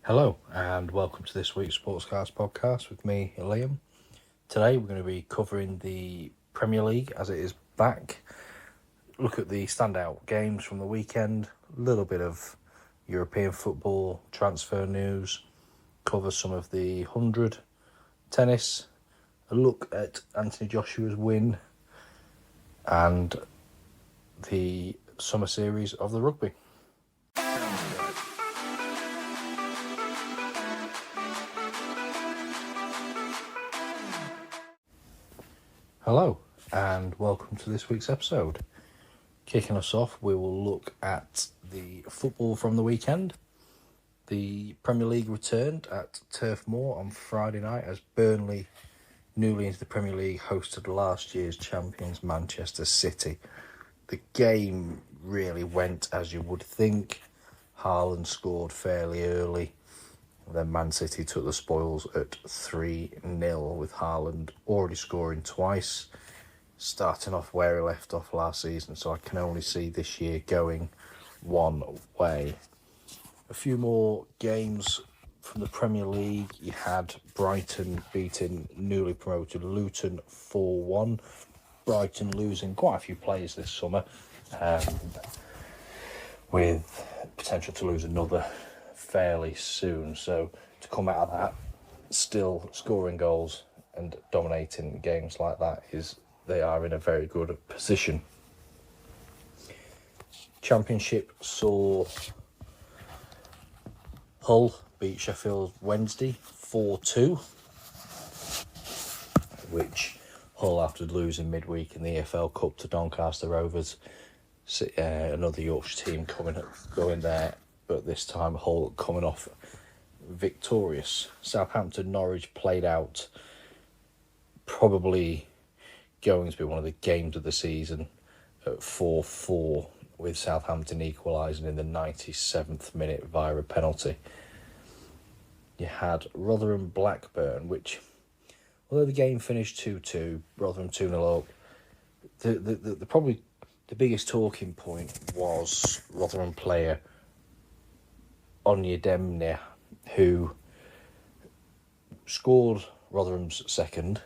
Hello and welcome to this week's Sportscast podcast with me, Liam. Today we're going to be covering the Premier League as it is back, look at the standout games from the weekend, a little bit of European football, transfer news, cover some of the 100, tennis, a look at Anthony Joshua's win and the summer series of the rugby. Hello and welcome to this week's episode. Kicking us off, we will look at the football from the weekend. The Premier League returned at Turf Moor on Friday night as Burnley, newly into the Premier League, hosted last year's champions Manchester City. The game really went as you would think. Haaland scored fairly early. Then Man City took the spoils at 3-0 with Haaland already scoring twice, starting off where he left off last season, so I can only see this year going one way. A few more games from the Premier League. You had Brighton beating newly promoted Luton 4-1. Brighton losing quite a few players this summer, with potential to lose another fairly soon. So to come out of that, still scoring goals and dominating games like that, they are in a very good position. Championship saw Hull beat Sheffield Wednesday 4-2, which Hull, after losing midweek in the EFL Cup to Doncaster Rovers, another Yorkshire team going there, but this time Hull coming off victorious. Southampton Norwich played out, probably going to be one of the games of the season, at 4-4, with Southampton equalising in the 97th minute via a penalty. You had Rotherham Blackburn, which, although the game finished 2-2, Rotherham 2-0 up, the probably the biggest talking point was Rotherham player Onyedemir, who scored Rotherham's second,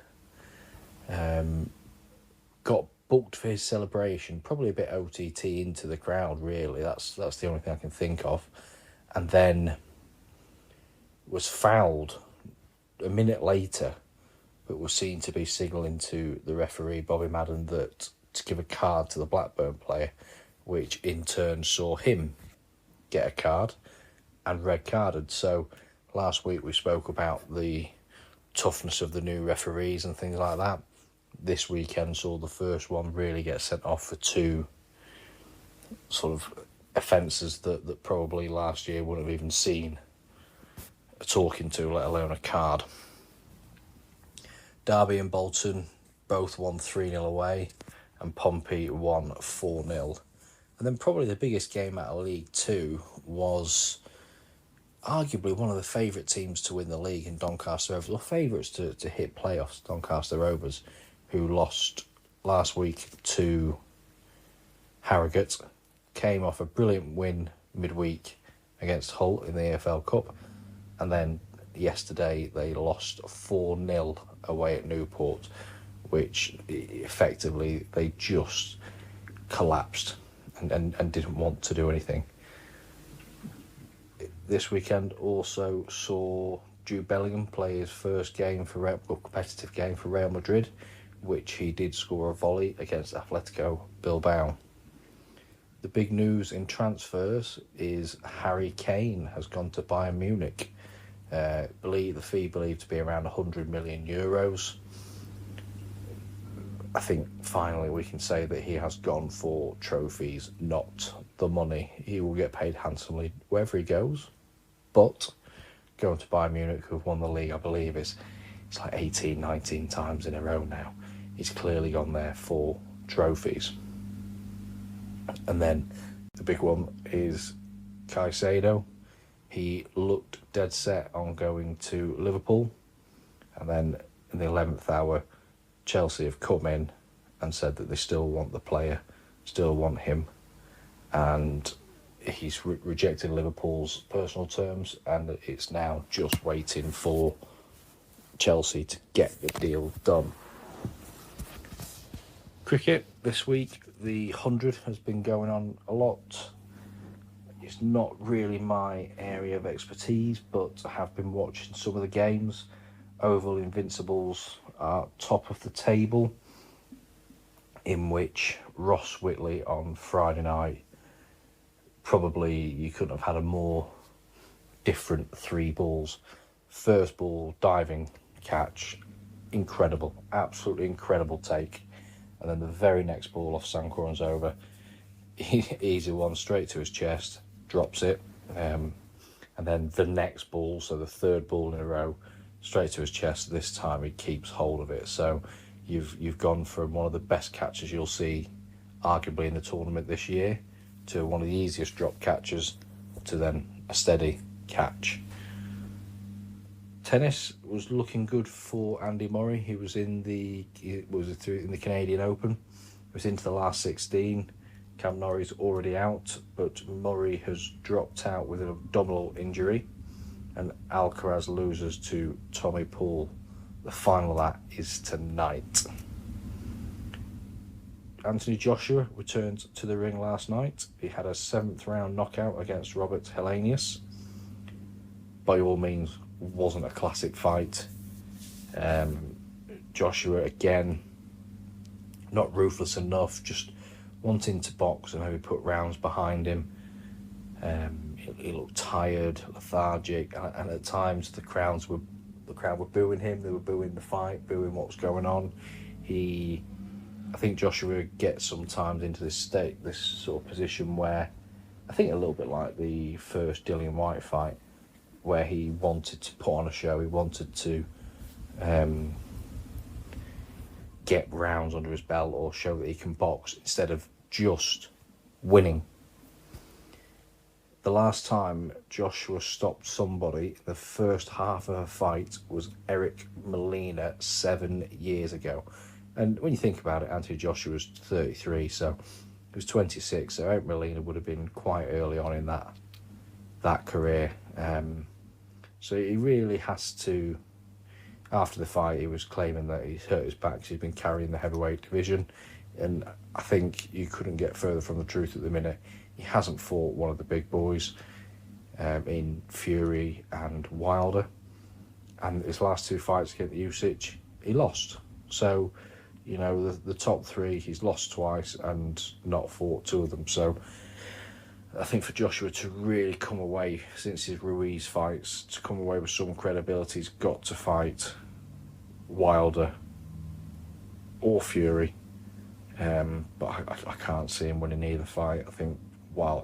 got booked for his celebration, probably a bit OTT into the crowd, really. That's the only thing I can think of. And then was fouled a minute later, but was seen to be signalling to the referee, Bobby Madden, that to give a card to the Blackburn player, which in turn saw him get a card and red carded. So last week we spoke about the toughness of the new referees and things like that. This weekend saw the first one really get sent off for two sort of offences that probably last year wouldn't have even seen a talking to, let alone a card. Derby and Bolton both won 3-0 away, and Pompey won 4-0. And then probably the biggest game out of League Two was arguably one of the favourite teams to win the league in Doncaster Rovers, or favourites to hit playoffs, Doncaster Rovers, who lost last week to Harrogate, came off a brilliant win midweek against Hull in the EFL Cup, and then yesterday they lost 4-0 away at Newport, which effectively they just collapsed and didn't want to do anything. This weekend also saw Jude Bellingham play his first competitive game for Real Madrid, which he did score a volley against Atletico Bilbao. The big news in transfers is Harry Kane has gone to Bayern Munich. The fee believed to be around €100 million. I think finally we can say that he has gone for trophies, not the money. He will get paid handsomely wherever he goes, but going to Bayern Munich, who have won the league, I believe it's like 18, 19 times in a row now. He's clearly gone there for trophies. And then the big one is Caicedo. He looked dead set on going to Liverpool, and then in the 11th hour, Chelsea have come in and said that they still want the player, still want him, and he's rejected Liverpool's personal terms, and it's now just waiting for Chelsea to get the deal done. Cricket this week, the 100 has been going on a lot. It's not really my area of expertise, but I have been watching some of the games. Oval Invincibles are top of the table, in which Ross Whitley on Friday night, probably you couldn't have had a more different 3 balls. First ball, diving catch, incredible, absolutely incredible take. And then the very next ball off Sankorn's over, easy one, straight to his chest, drops it. And then the next ball, so the third ball in a row, straight to his chest. This time he keeps hold of it. So you've gone from one of the best catches you'll see, arguably, in the tournament this year, to one of the easiest drop catches, to then a steady catch. Tennis was looking good for Andy Murray. He was in the Canadian Open. He was into the last 16. Cam Norrie's already out, but Murray has dropped out with an abdominal injury, and Alcaraz loses to Tommy Paul. The final of that is tonight. Anthony Joshua returned to the ring last night. He had a 7th round knockout against Robert Helenius. By all means, wasn't a classic fight. Joshua, again, not ruthless enough, just wanting to box and maybe put rounds behind him. He looked tired, lethargic, and at times the crowd were booing him. They were booing the fight, booing what was going on. I think Joshua gets sometimes into this sort of position where, I think a little bit like the first Dillian White fight, where he wanted to put on a show, he wanted to get rounds under his belt or show that he can box instead of just winning. The last time Joshua stopped somebody in the first half of a fight was Eric Molina 7 years ago. And when you think about it, Anthony Joshua was 33, so he was 26, so Eric Molina would have been quite early on in that career. So he really has to, after the fight, he was claiming that he's hurt his back because he's been carrying the heavyweight division, and I think you couldn't get further from the truth at the minute. He hasn't fought one of the big boys in Fury and Wilder, and his last 2 fights against Usyk, he lost. So, you know, the top 3, he's lost twice and not fought 2 of them. So I think for Joshua to really come away, since his Ruiz fights, to come away with some credibility, he's got to fight Wilder or Fury. But I can't see him winning either fight. I think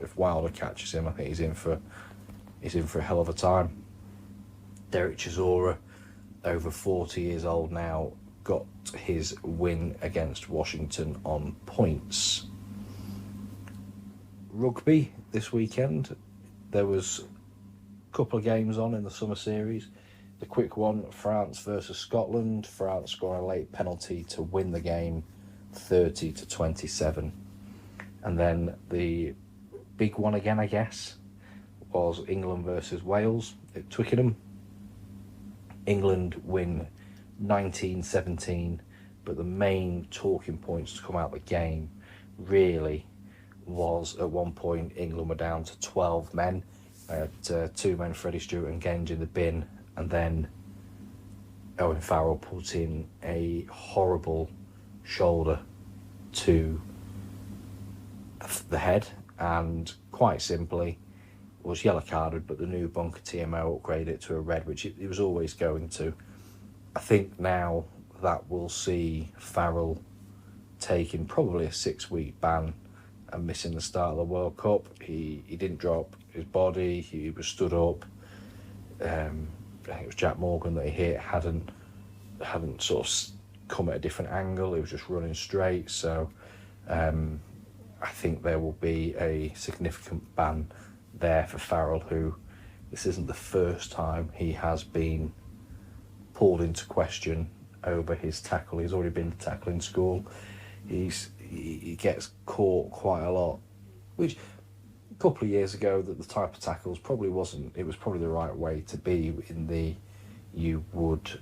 if Wilder catches him, I think he's in for a hell of a time. Derek Chisora, over 40 years old now, got his win against Washington on points. Rugby this weekend, there was a couple of games on in the summer series. The quick one, France versus Scotland. France scored a late penalty to win the game 30-27. And then the big one again, I guess, was England versus Wales at Twickenham. England win 19-17, but the main talking points to come out of the game really was, at one point England were down to 12 men. They had 2 men, Freddie Stewart and Genge, in the bin, and then Owen Farrell put in a horrible shoulder to the head, and quite simply was yellow carded, but the new bunker TMO upgraded it to a red, which it was always going to. I think now that we'll see Farrell taking probably a 6-week ban and missing the start of the World Cup. He didn't drop his body, he was stood up. I think it was Jack Morgan that he hit, hadn't sort of come at a different angle, he was just running straight. So I think there will be a significant ban there for Farrell, who, this isn't the first time he has been pulled into question over his tackle. He's already been to tackling school. He gets caught quite a lot, which couple of years ago that the type of tackles probably wasn't. It was probably the right way to be in the you would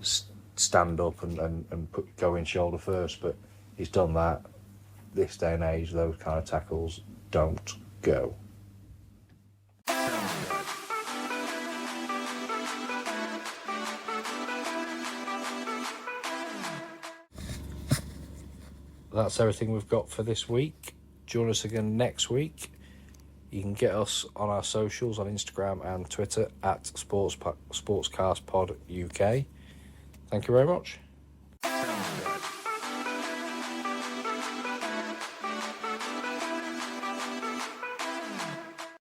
stand up and go in shoulder first, but he's done that. This day and age, those kind of tackles don't go. That's everything we've got for this week. Join us again next week. You can get us on our socials on Instagram and Twitter at SportscastPod UK. Thank you very much.